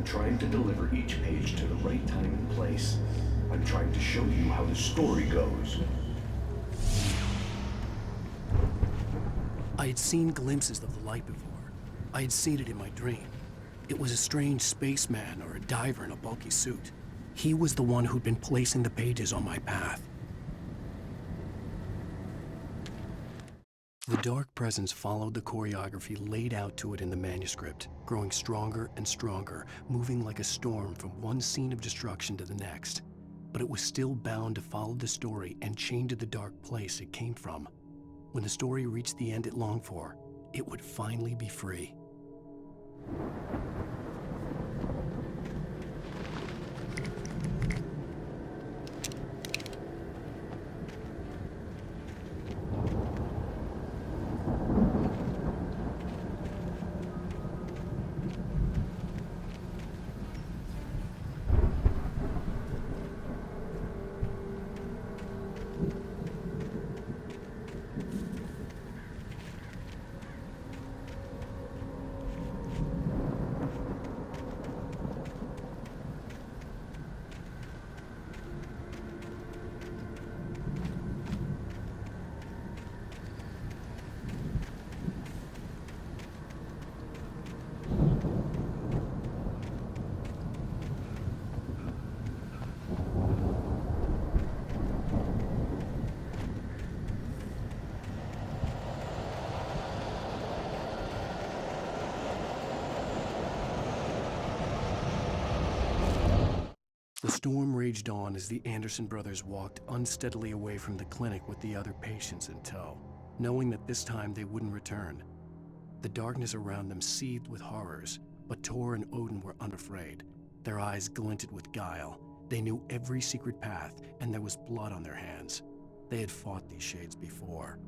trying to deliver each page to the right time and place. I'm trying to show you how the story goes. I had seen glimpses of the light before. I had seen it in my dream. It was a strange spaceman or a diver in a bulky suit. He was the one who'd been placing the pages on my path. The dark presence followed the choreography laid out to it in the manuscript, growing stronger and stronger, moving like a storm from one scene of destruction to the next. But it was still bound to follow the story and chained to the dark place it came from. When the story reached the end it longed for, it would finally be free. The storm raged on as the Anderson brothers walked unsteadily away from the clinic with the other patients in tow, knowing that this time they wouldn't return. The darkness around them seethed with horrors, but Tor and Odin were unafraid. Their eyes glinted with guile. They knew every secret path, and there was blood on their hands. They had fought these shades before.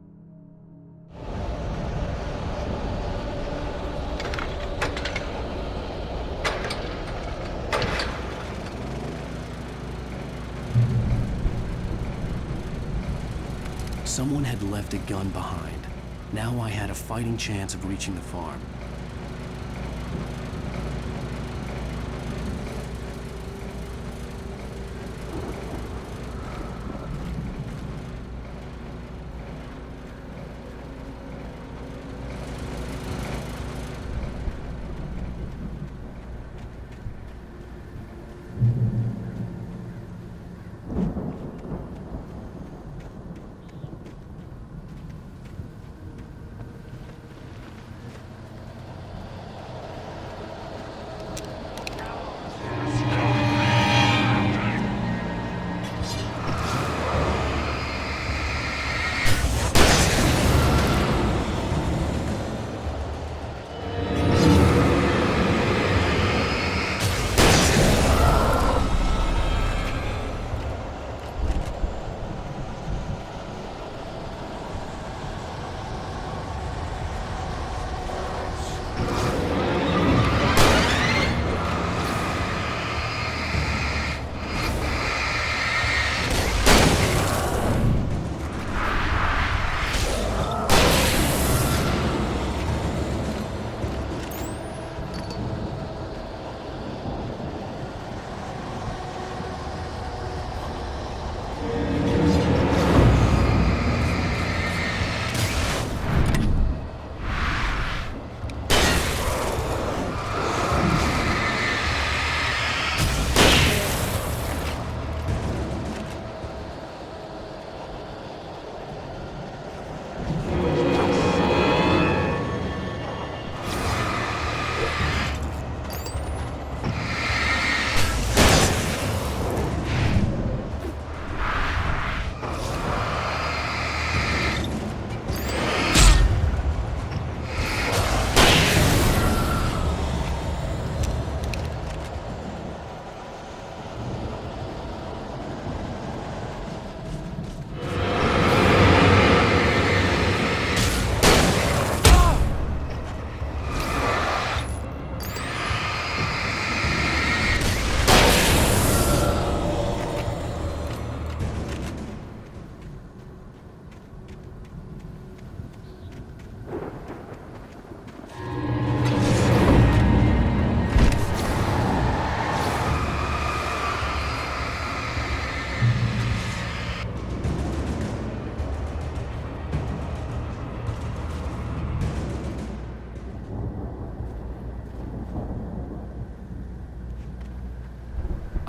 Someone had left a gun behind. Now I had a fighting chance of reaching the farm.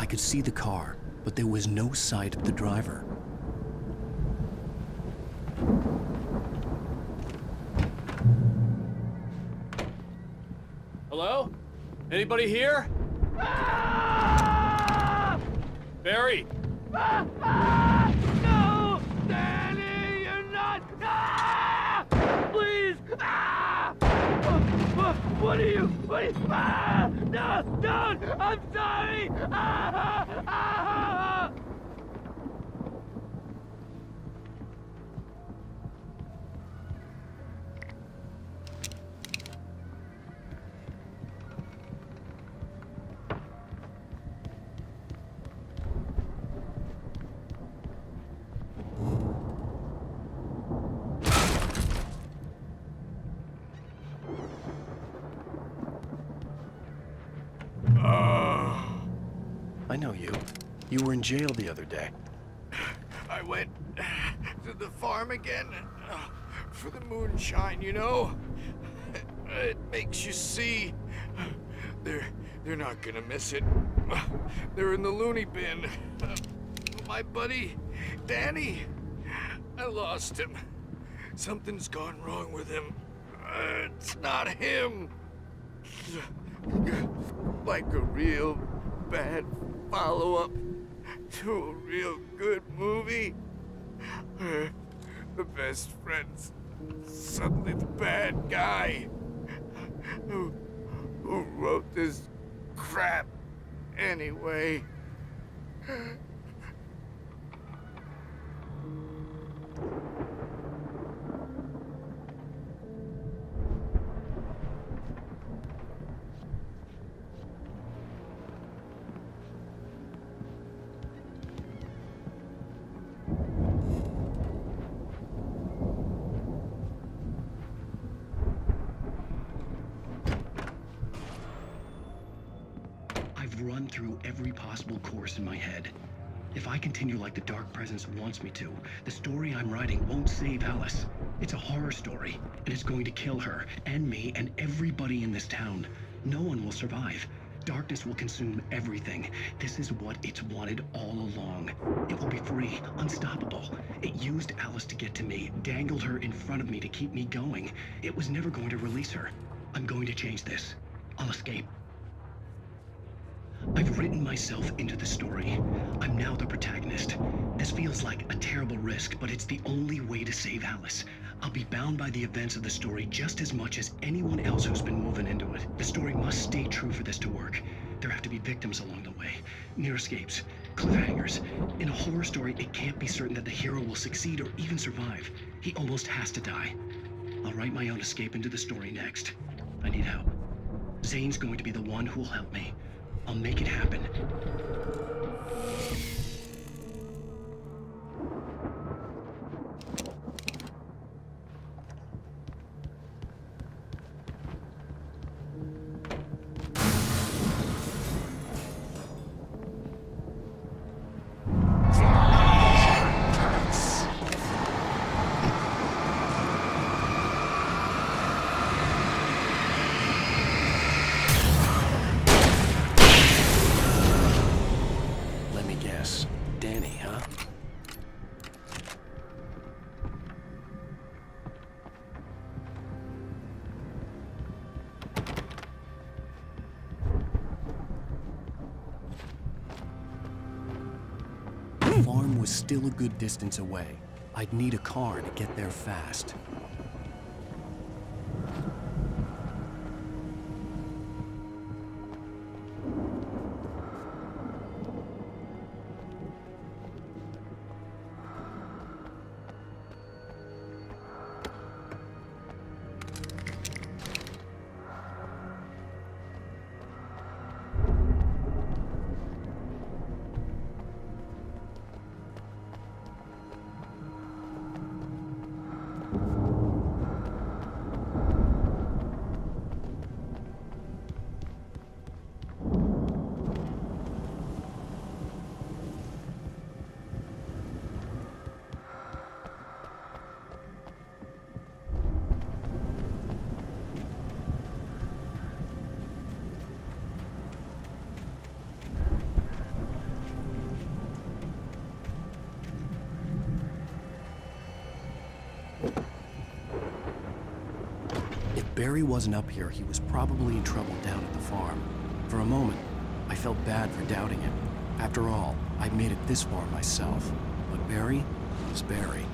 could see the car, but there was no sight of the driver. Hello? Anybody here? Barry! No! Danny, you're not! Please! What are you? No! Don't! I'm sorry! I know you. You were in jail the other day. I went to the farm again for the moonshine, you know? It makes you see. They're not gonna miss it. They're in the loony bin. My buddy, Danny, I lost him. Something's gone wrong with him. It's not him. Like a real bad follow-up to a real good movie. The best friend's suddenly the bad guy. Who wrote this crap anyway? I've run through every possible course in my head. If I continue like the Dark Presence wants me to, the story I'm writing won't save Alice. It's a horror story, and it's going to kill her, and me, and everybody in this town. No one will survive. Darkness will consume everything. This is what it's wanted all along. It will be free, unstoppable. It used Alice to get to me, dangled her in front of me to keep me going. It was never going to release her. I'm going to change this. I'll escape. I've written myself into the story. I'm now the protagonist. This feels like a terrible risk, but it's the only way to save Alice. I'll be bound by the events of the story just as much as anyone else who's been woven into it. The story must stay true for this to work. There have to be victims along the way, near escapes, cliffhangers. In a horror story, it can't be certain that the hero will succeed or even survive. He almost has to die. I'll write my own escape into the story next. I need help. Zane's going to be the one who will help me. I'll make it happen. Danny, huh? The farm was still a good distance away. I'd need a car to get there fast. If Barry wasn't up here, he was probably in trouble down at the farm. For a moment, I felt bad for doubting him. After all, I'd made it this far myself. But Barry was Barry.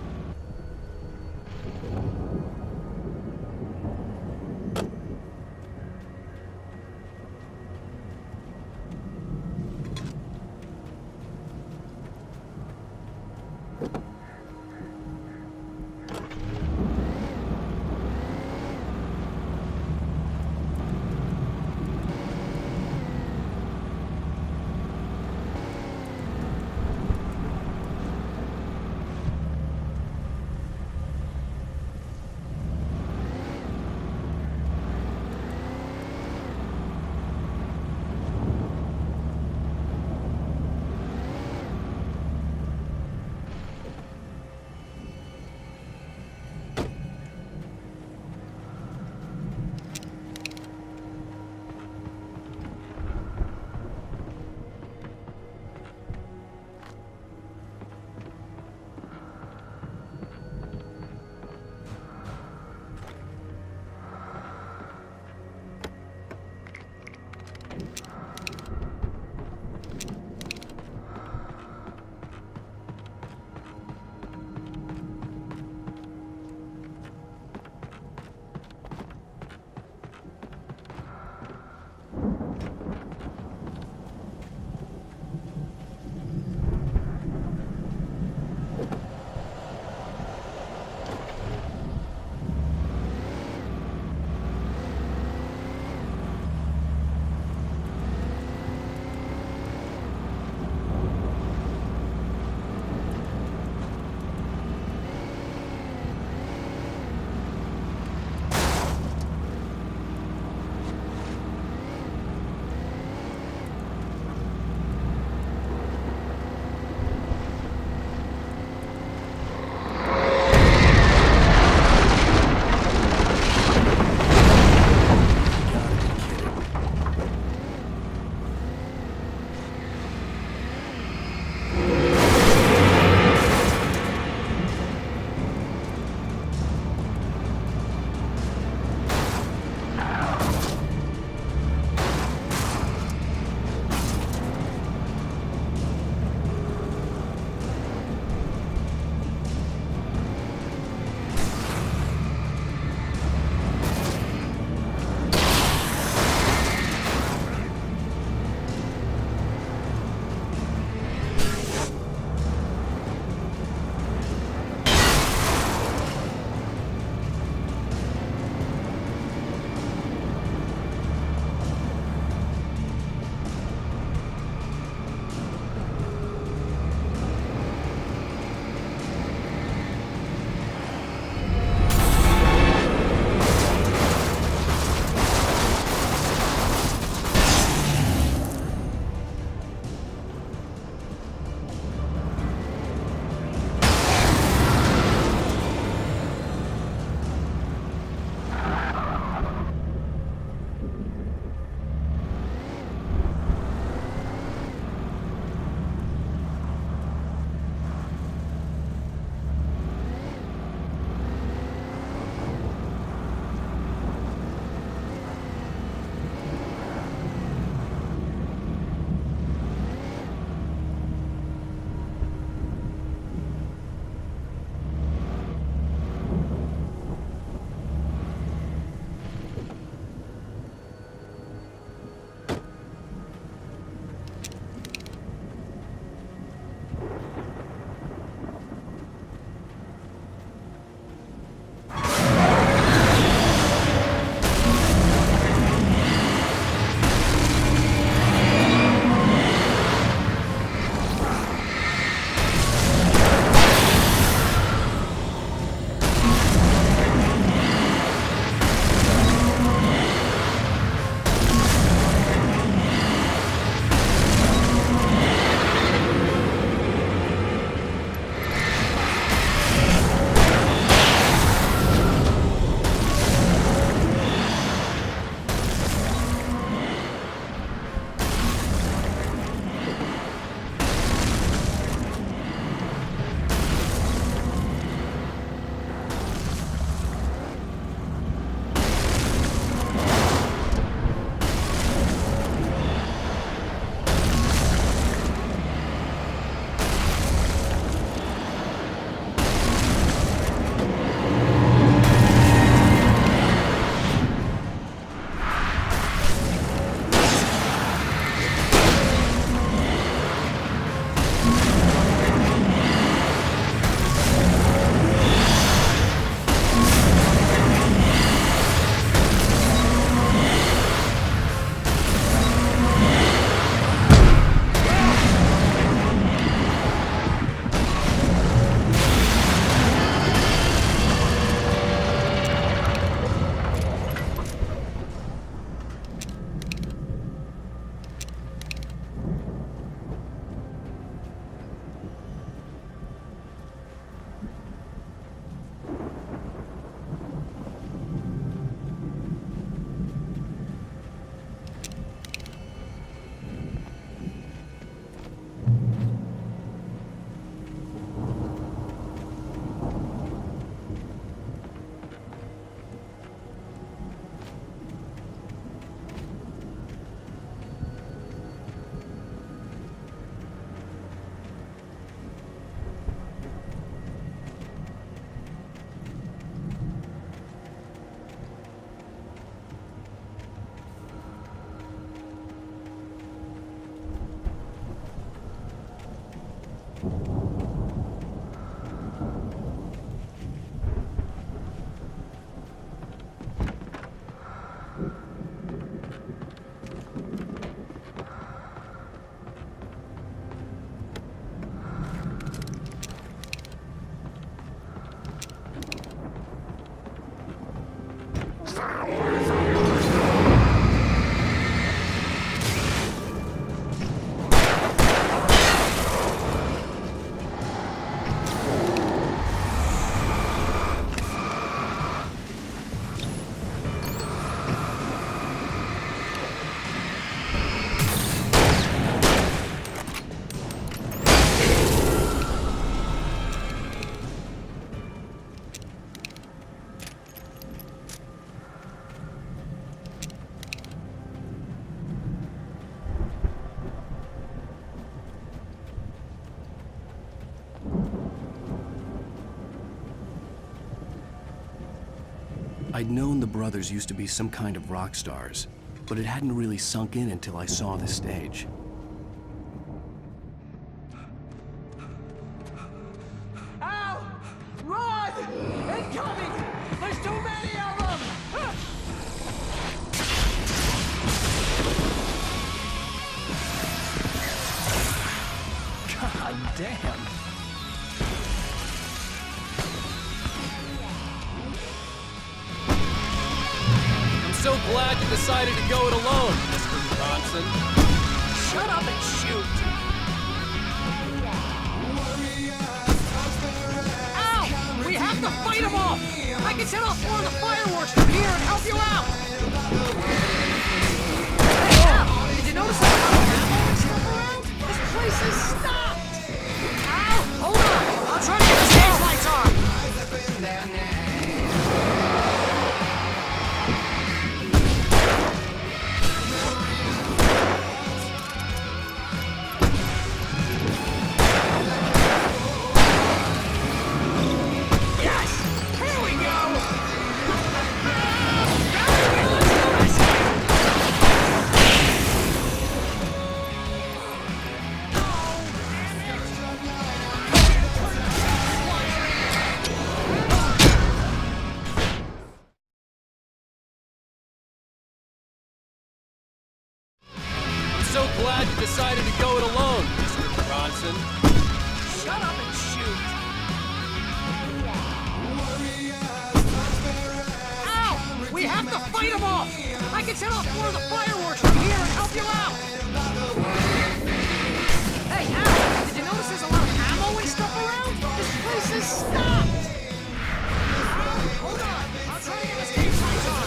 I'd known the brothers used to be some kind of rock stars, but it hadn't really sunk in until I saw the stage. Ow! Run! Incoming! There's too many of them! God damn. I'm so glad you decided to go it alone, Mr. Bronson. Shut up and shoot! Ow! We have to fight them off! I can set off more of the fireworks from here and help you out! Hey, Al! Did you notice there's a lot of ammo and stuff around? This place is stopped! Al! Hold on! I'll try to get the stage lights on! So glad you decided to go it alone, Mr. Bronson. Shut up and shoot! Ow! We have to fight them off! I can set off more of the fireworks from here and help you out! Hey, Al! Did you notice there's a lot of ammo and stuff around? This place is stopped! Hold on! I'll try to get the stage lights on!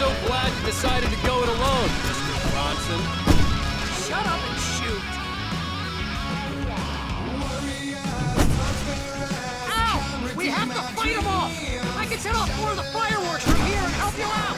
So glad you decided to go it alone, Mr. Bronson. Shut up and shoot! Ow! We have to fight them off! I can set off more of the fireworks from here and help you out!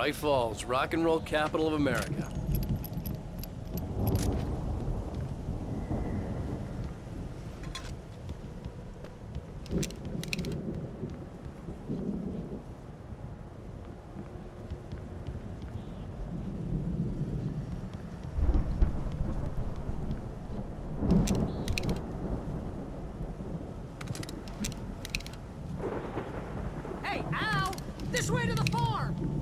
Bright Falls, rock and roll capital of America. Hey, Al! This way to the farm!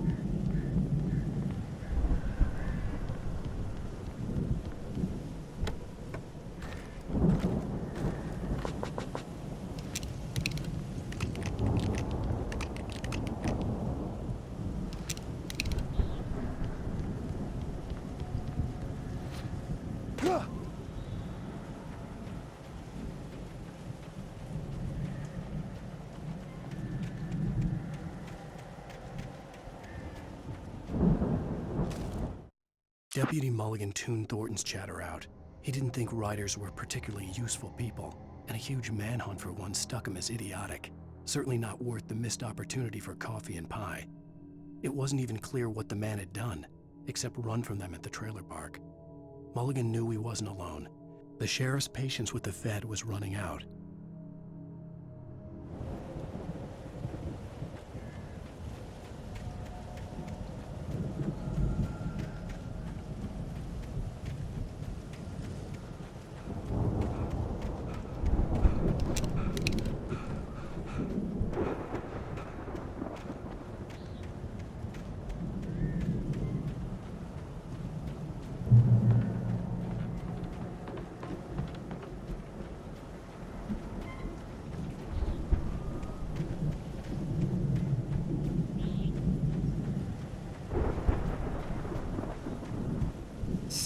Deputy Mulligan tuned Thornton's chatter out. He didn't think riders were particularly useful people, and a huge manhunt for one struck him as idiotic. Certainly not worth the missed opportunity for coffee and pie. It wasn't even clear what the man had done, except run from them at the trailer park. Mulligan knew he wasn't alone. The sheriff's patience with the Fed was running out.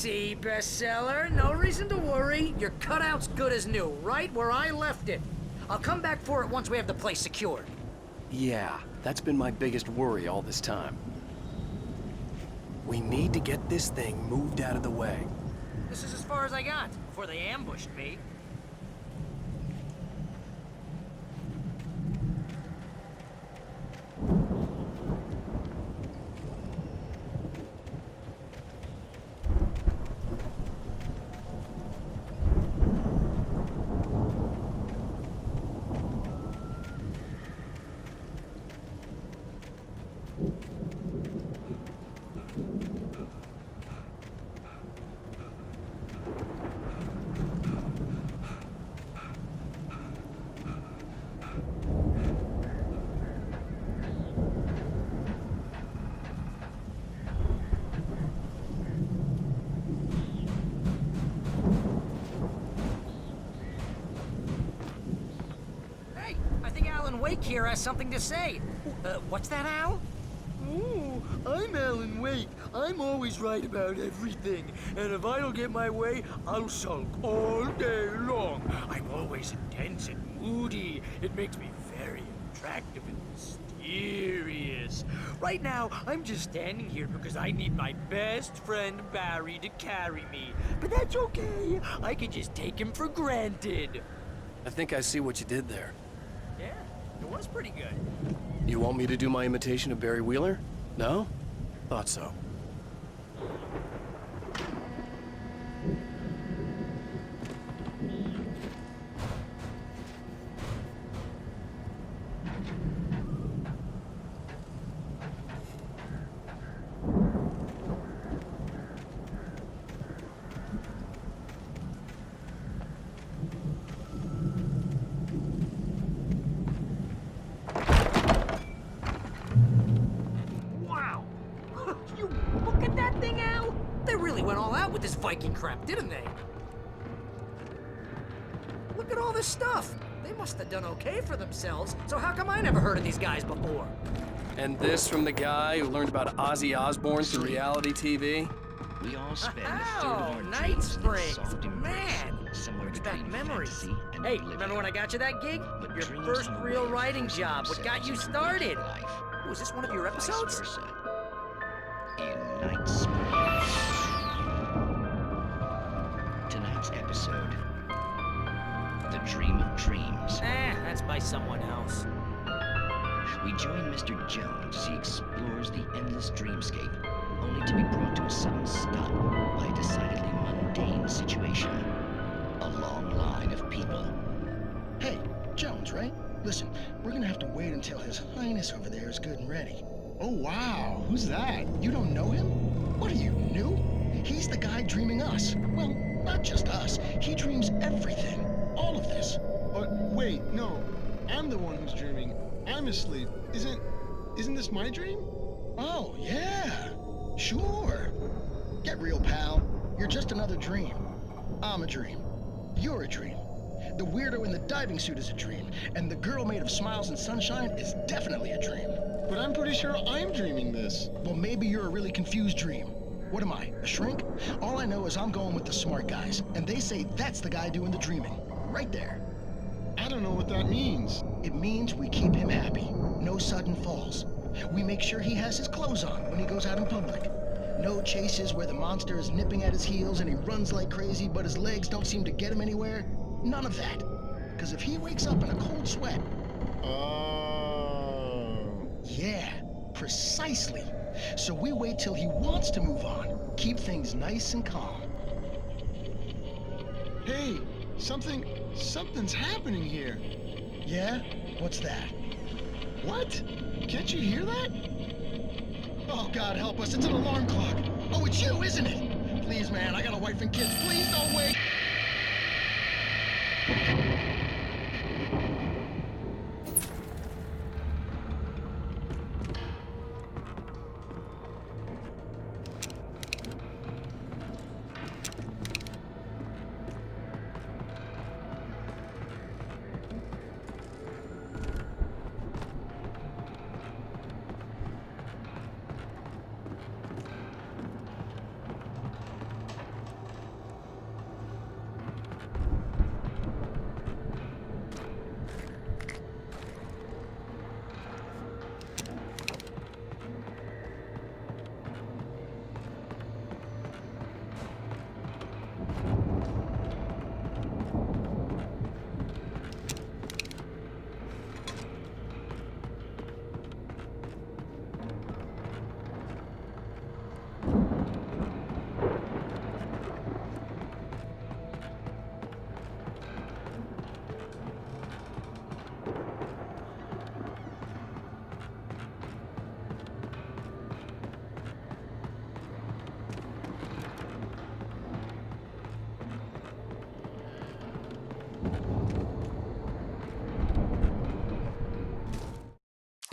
See, bestseller? No reason to worry. Your cutout's good as new, right where I left it. I'll come back for it once we have the place secured. Yeah, that's been my biggest worry all this time. We need to get this thing moved out of the way. This is as far as I got before they ambushed me. Wake here has something to say. What's that, Al? Ooh, I'm Alan Wake. I'm always right about everything. And if I don't get my way, I'll sulk all day long. I'm always intense and moody. It makes me very attractive and mysterious. Right now, I'm just standing here because I need my best friend Barry to carry me. But that's okay. I can just take him for granted. I think I see what you did there. Yeah, it was pretty good. You want me to do my imitation of Barry Wheeler? No? Thought so. With this Viking crap, didn't they? Look at all this stuff. They must have done okay for themselves, so how come I never heard of these guys before? And this from the guy who learned about Ozzy Osbourne through reality TV? We all spend a third of Oh, our Night dreams in Springs, that soft embrace, man. somewhere Brings back between memories. fantasy and Hey, oblivion. remember when I got you that gig? But Your dreams first and real waves writing force job. What got themselves you into started? waking life, Oh, is this one of your or vice episodes? versa. In Night Springs. Tonight's episode, The Dream of Dreams. That's by someone else. We join Mr. Jones as he explores the endless dreamscape, only to be brought to a sudden stop by a decidedly mundane situation. A long line of people. Hey, Jones, right? Listen, we're gonna have to wait until His Highness over there is good and ready. Oh, wow. Who's that? You don't know him? What are you, new? He's the guy dreaming us. Well, not just us. He dreams everything. All of this. But wait, no. I'm the one who's dreaming. I'm asleep. Isn't this my dream? Oh, yeah. Sure. Get real, pal. You're just another dream. I'm a dream. You're a dream. The weirdo in the diving suit is a dream, and the girl made of smiles and sunshine is definitely a dream. But I'm pretty sure I'm dreaming this. Well, maybe you're a really confused dream. What am I, a shrink? All I know is I'm going with the smart guys, and they say that's the guy doing the dreaming. Right there. I don't know what that means. It means we keep him happy. No sudden falls. We make sure he has his clothes on when he goes out in public. No chases where the monster is nipping at his heels and he runs like crazy, but his legs don't seem to get him anywhere. None of that. Because if he wakes up in a cold sweat... Oh. Yeah, precisely. So we wait till he wants to move on. Keep things nice and calm. Hey, something's happening here. Yeah? What's that? What? Can't you hear that? Oh, God help us, it's an alarm clock. Oh, it's you, isn't it? Please, man, I got a wife and kids. Please don't wait.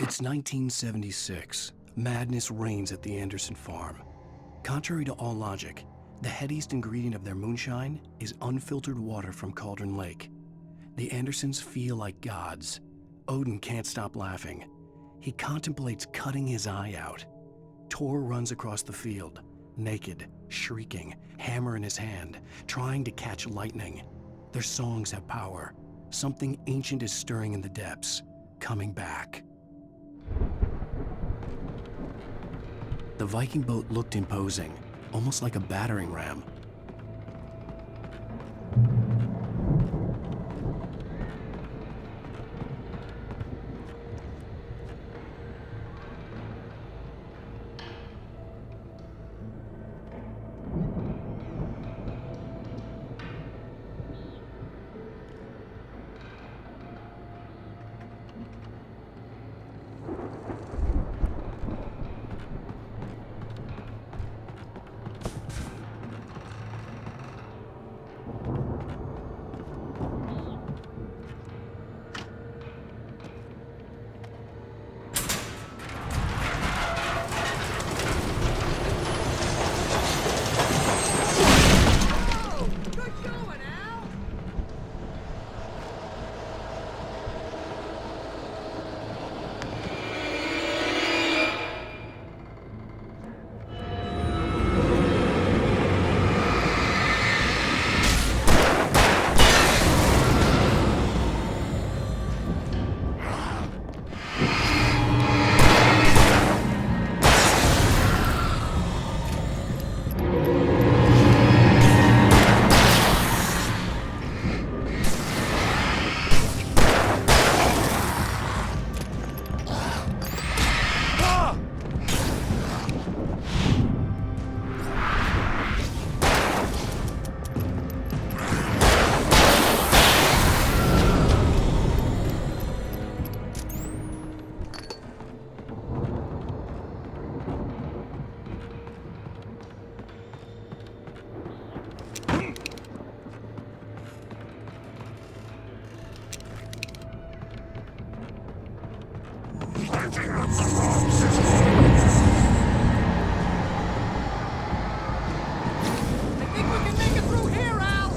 It's 1976. Madness reigns at the Anderson farm. Contrary to all logic, the headiest ingredient of their moonshine is unfiltered water from Cauldron Lake. The Andersons feel like gods. Odin can't stop laughing. He contemplates cutting his eye out. Tor runs across the field, naked, shrieking, hammer in his hand, trying to catch lightning. Their songs have power. Something ancient is stirring in the depths, coming back. The Viking boat looked imposing, almost like a battering ram. I think we can make it through here, Al!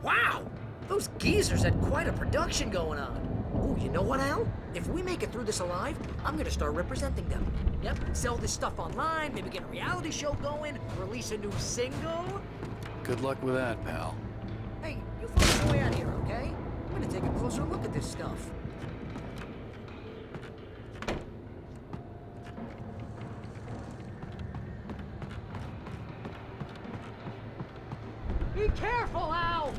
Wow! Those geezers had quite a production going on. Ooh, you know what, Al? If we make it through this alive, I'm gonna start representing them. Yep, sell this stuff online, maybe get a reality show going, release a new single. Good luck with that, pal. Hey, you find your way out here, okay? I'm gonna take a closer look at this stuff. Be careful, Al!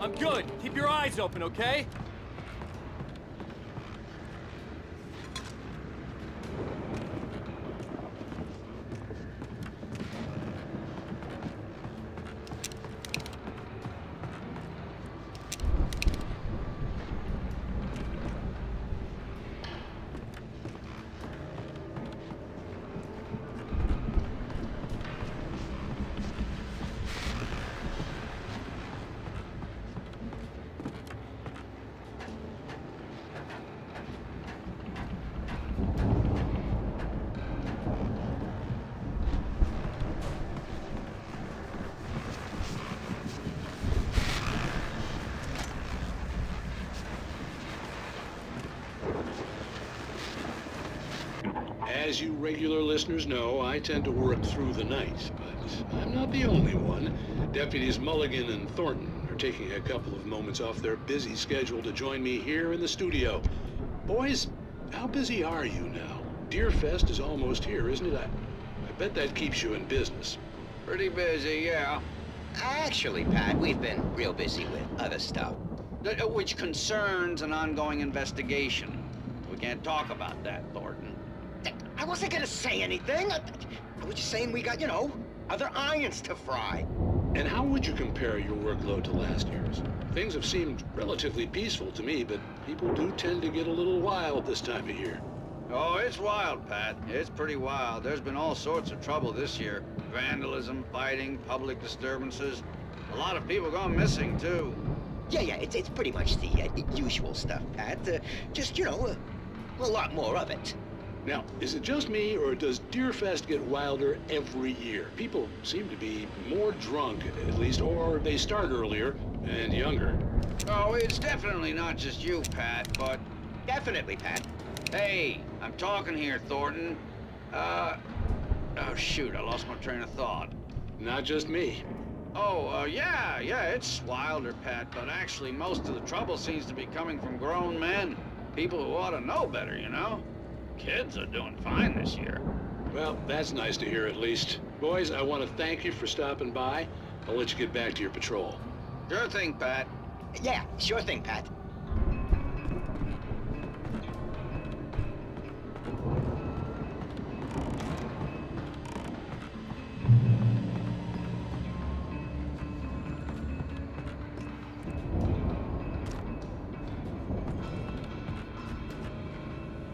I'm good. Keep your eyes open, okay? As you regular listeners know, I tend to work through the night, but I'm not the only one. Deputies Mulligan and Thornton are taking a couple of moments off their busy schedule to join me here in the studio. Boys, how busy are you now? Deerfest is almost here, isn't it? I bet that keeps you in business. Pretty busy, yeah. Actually, Pat, we've been real busy with other stuff. Which concerns an ongoing investigation. We can't talk about that, Thornton. I wasn't gonna say anything. I was just saying we got, other irons to fry. And how would you compare your workload to last year's? Things have seemed relatively peaceful to me, but people do tend to get a little wild this time of year. Oh, it's wild, Pat. It's pretty wild. There's been all sorts of trouble this year. Vandalism, fighting, public disturbances. A lot of people gone missing, too. Yeah, it's pretty much the usual stuff, Pat. Just, a lot more of it. Now, is it just me, or does Deerfest get wilder every year? People seem to be more drunk, at least, or they start earlier and younger. Oh, it's definitely not just you, Pat, but... Definitely, Pat. Hey, I'm talking here, Thornton. Oh, shoot, I lost my train of thought. Not just me. Oh, yeah, it's wilder, Pat, but actually most of the trouble seems to be coming from grown men. People who ought to know better, Kids are doing fine this year. Well, that's nice to hear at least. Boys, I want to thank you for stopping by. I'll let you get back to your patrol. Sure thing, Pat. Yeah, sure thing, Pat.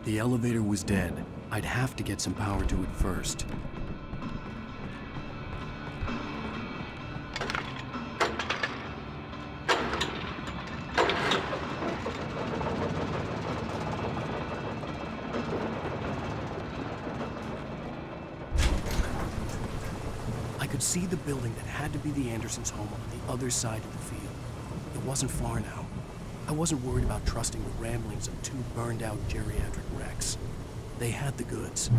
The elevator was dead. I'd have to get some power to it first. I could see the building that had to be the Andersons' home on the other side of the field. It wasn't far now. I wasn't worried about trusting the ramblings of two burned-out geriatric wrecks. They had the goods.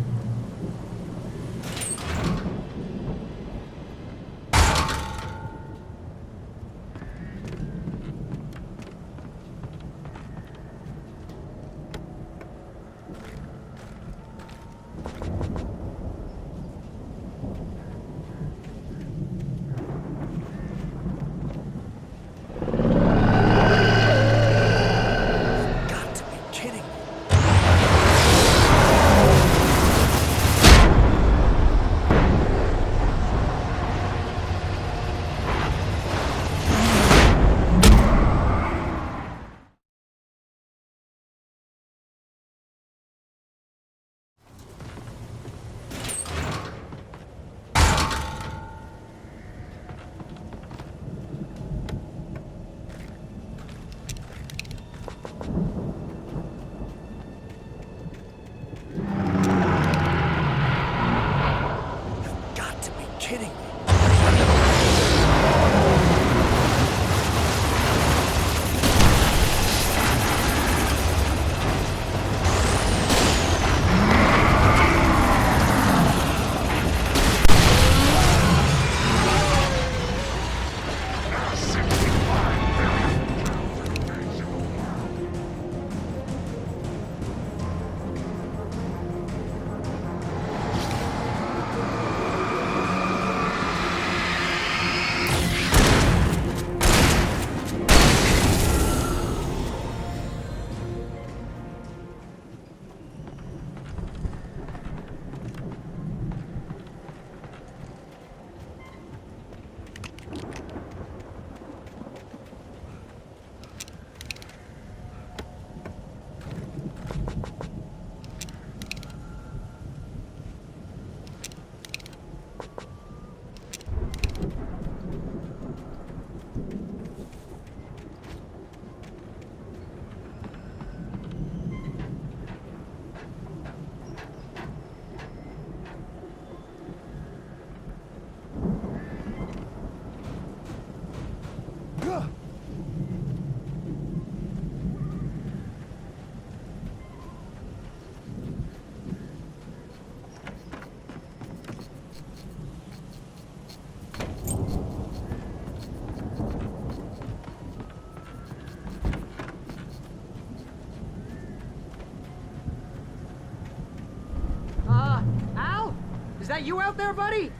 Al? Is that you out there, buddy?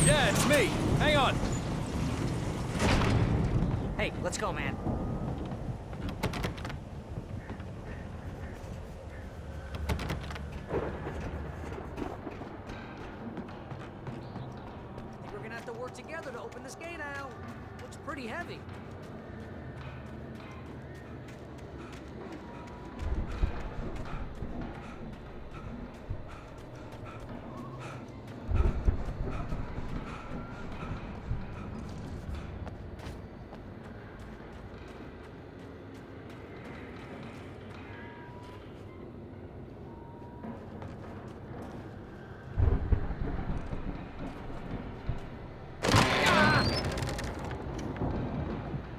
Yeah, it's me. Hang on. Hey, let's go, man. pretty heavy.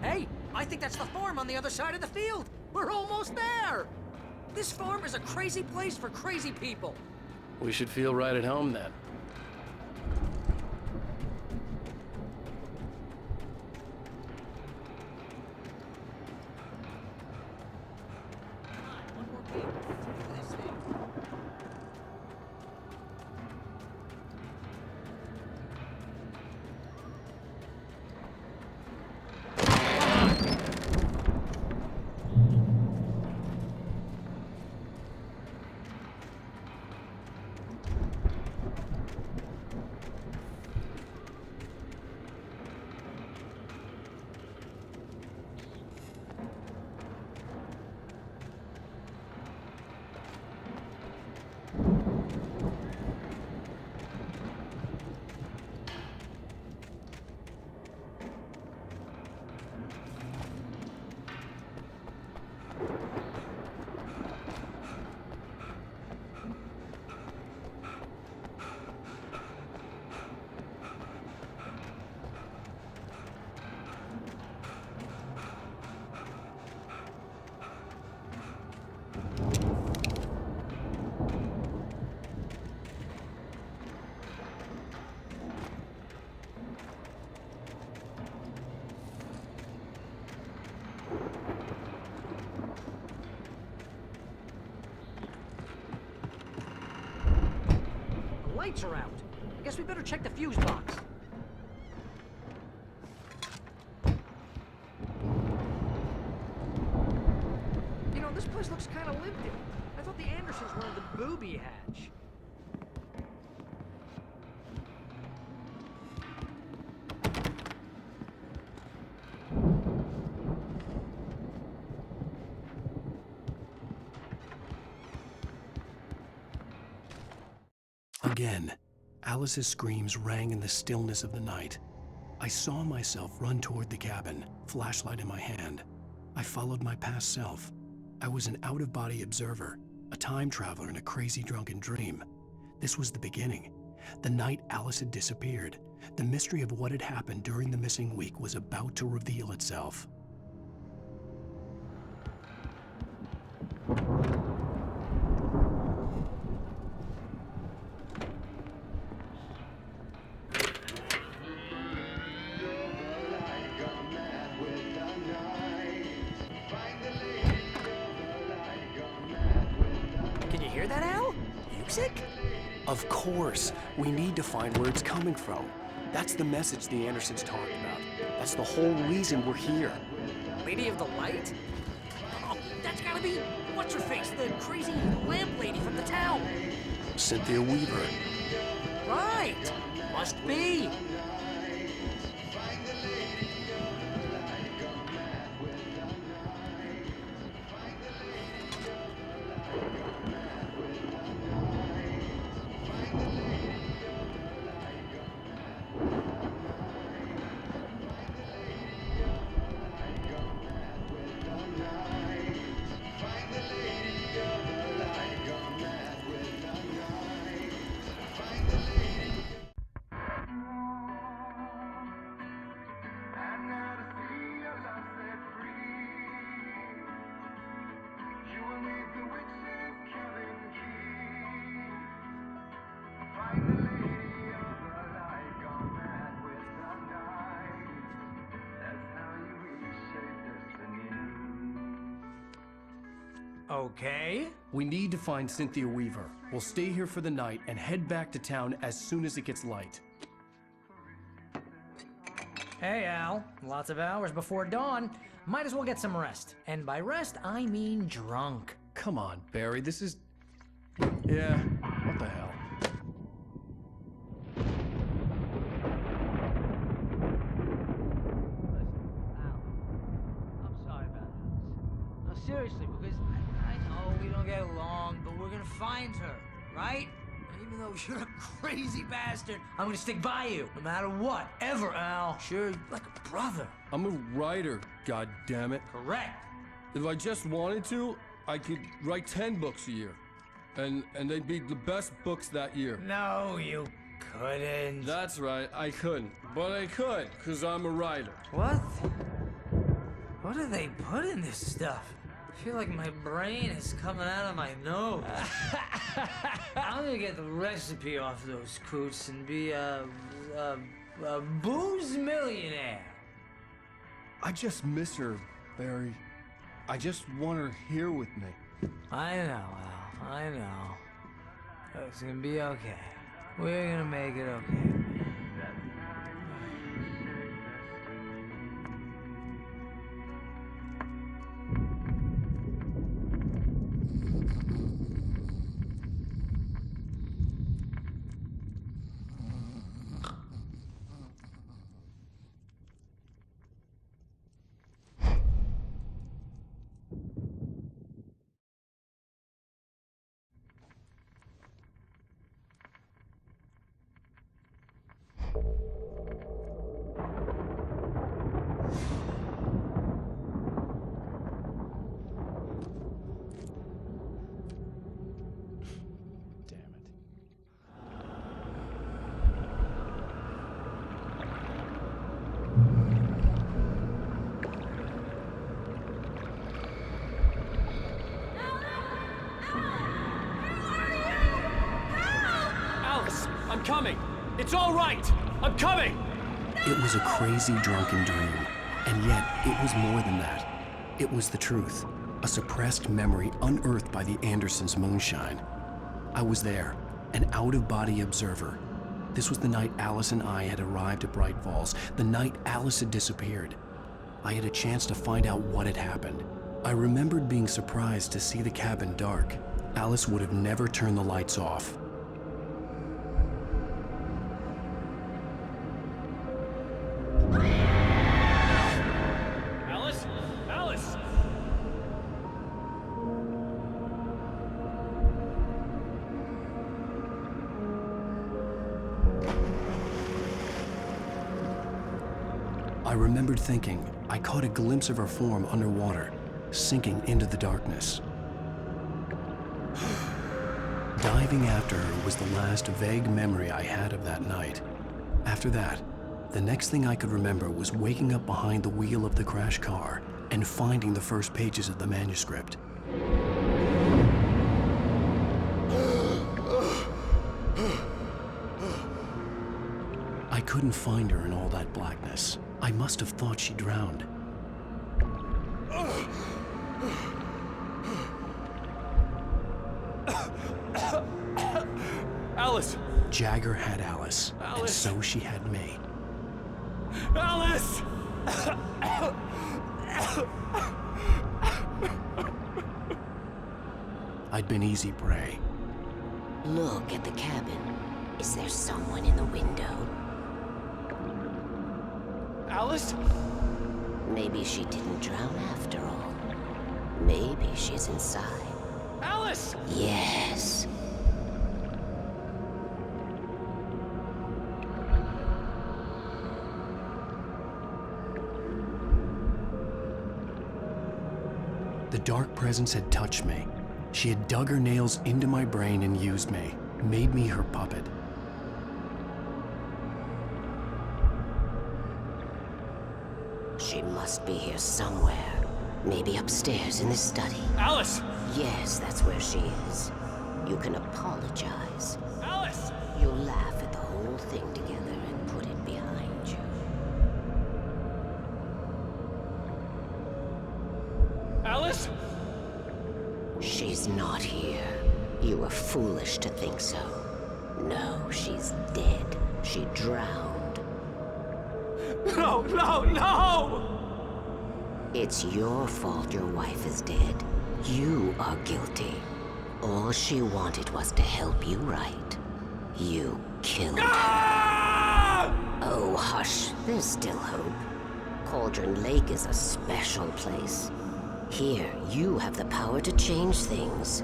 Hey, I think that's the farm on the other side of the field. We're almost there. This farm is a crazy place for crazy people. We should feel right at home then. The lights are out. I guess we better check the fuse box. You know, this place looks kind of lived in. I thought the Andersons were in the booby hatch. Again, Alice's screams rang in the stillness of the night. I saw myself run toward the cabin, flashlight in my hand. I followed my past self. I was an out-of-body observer, a time traveler in a crazy drunken dream. This was the beginning. The night Alice had disappeared. The mystery of what had happened during the missing week was about to reveal itself. Can you hear that, Al? Music? Of course, we need to find where it's coming from. That's the message the Andersons talked about. That's the whole reason we're here. Lady of the Light? Oh, that's gotta be what's-her-face, the crazy lamp lady from the town. Cynthia Weaver. Right! Must be! Okay. We need to find Cynthia Weaver. We'll stay here for the night and head back to town as soon as it gets light. Hey, Al. Lots of hours before dawn. Might as well get some rest. And by rest, I mean drunk. Come on, Barry, this is... Yeah, what the hell? seriously, because I know we don't get along, but we're gonna find her, right? And even though you're a crazy bastard, I'm gonna stick by you, no matter what, ever, Al. Sure, like a brother. I'm a writer, goddammit. Correct. If I just wanted to, I could write 10 books a year. And they'd be the best books that year. No, you couldn't. That's right, I couldn't. But I could, because I'm a writer. What? What do they put in this stuff? I feel like my brain is coming out of my nose. I'm gonna get the recipe off those coots and be a booze millionaire. I just miss her, Barry. I just want her here with me. I know, Al. I know. It's gonna be okay. We're gonna make it okay. I'm coming! It's all right! I'm coming! It was a crazy drunken dream, and yet it was more than that. It was the truth, a suppressed memory unearthed by the Andersons' moonshine. I was there, an out-of-body observer. This was the night Alice and I had arrived at Bright Falls, the night Alice had disappeared. I had a chance to find out what had happened. I remembered being surprised to see the cabin dark. Alice would have never turned the lights off. Alice? Alice! I remembered thinking I caught a glimpse of her form underwater, sinking into the darkness. Diving after her was the last vague memory I had of that night. After that, the next thing I could remember was waking up behind the wheel of the crash car and finding the first pages of the manuscript. I couldn't find her in all that blackness. I must have thought she drowned. Alice! Jagger had Alice, and Alice. so she had me. Alice! I'd been easy prey. Look at the cabin. Is there someone in the window? Alice? Maybe she didn't drown after all. Maybe she's inside. Alice! Yes. The dark presence had touched me. She had dug her nails into my brain and used me, made me her puppet. She must be here somewhere. Maybe upstairs in this study. Alice! Yes, that's where she is. You can apologize. Alice! You'll laugh at the whole thing together and put it behind you. Alice? She's not here. You were foolish to think so. No, she's dead. She drowned. No, no, no! It's your fault your wife is dead. You are guilty. All she wanted was to help you right. You killed her. Oh, hush. There's still hope. Cauldron Lake is a special place. Here, you have the power to change things.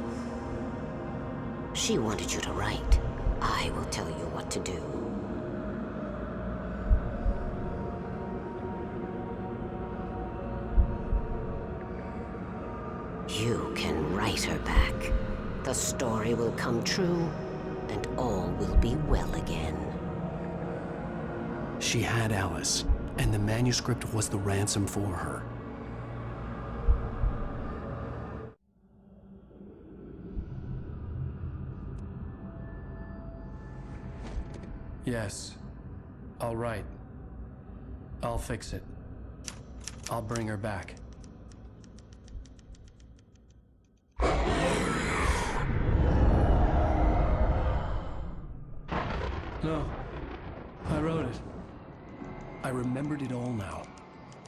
She wanted you to write. I will tell you what to do. You can write her back. The story will come true, and all will be well again. She had Alice, and the manuscript was the ransom for her. Yes. All right. I'll fix it. I'll bring her back. No. I wrote it. I remembered it all now.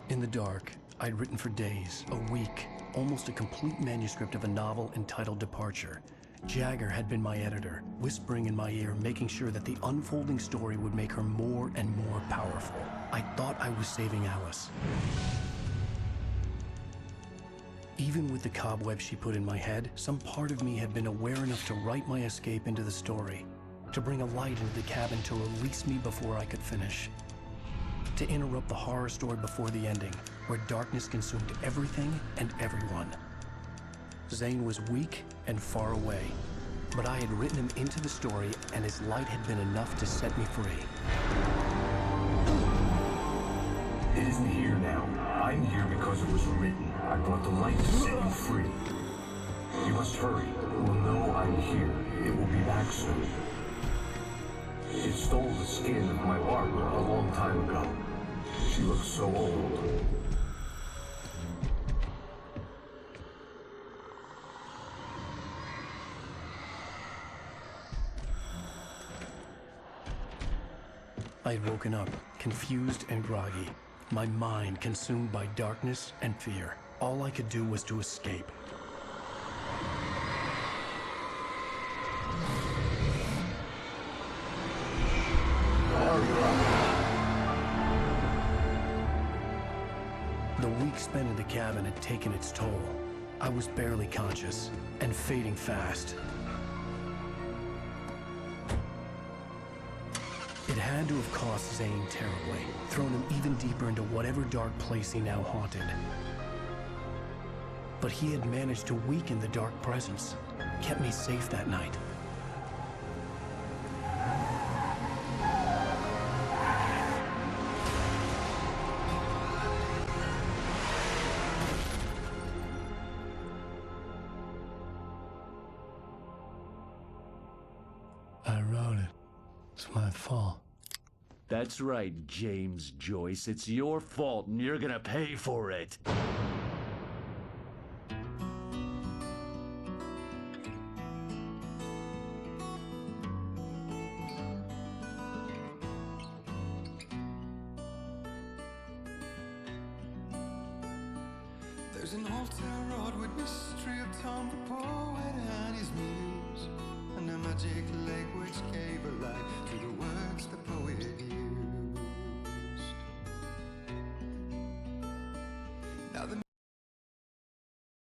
In the dark, I'd written for days, a week, almost a complete manuscript of a novel entitled Departure. Jagger had been my editor, whispering in my ear, making sure that the unfolding story would make her more and more powerful. I thought I was saving Alice. Even with the cobwebs she put in my head, some part of me had been aware enough to write my escape into the story, to bring a light into the cabin to release me before I could finish, to interrupt the horror story before the ending, where darkness consumed everything and everyone. Zane was weak and far away, but I had written him into the story, and his light had been enough to set me free. It isn't here now. I'm here because it was written. I brought the light to set you free. You must hurry. It will know I'm here. It will be back soon. It stole the skin of my Barbara a long time ago. She looks so old. I had woken up, confused and groggy, my mind consumed by darkness and fear. All I could do was to escape. The week spent in the cabin had taken its toll. I was barely conscious, and fading fast. It had to have cost Zane terribly, thrown him even deeper into whatever dark place he now haunted. But he had managed to weaken the dark presence, kept me safe that night. I wrote it. It's my fault. That's right, James Joyce. It's your fault, and you're gonna pay for it. There's an old town road with mystery of Tom the poet and his muse, and a magic lake which gave a light to the words the poet used.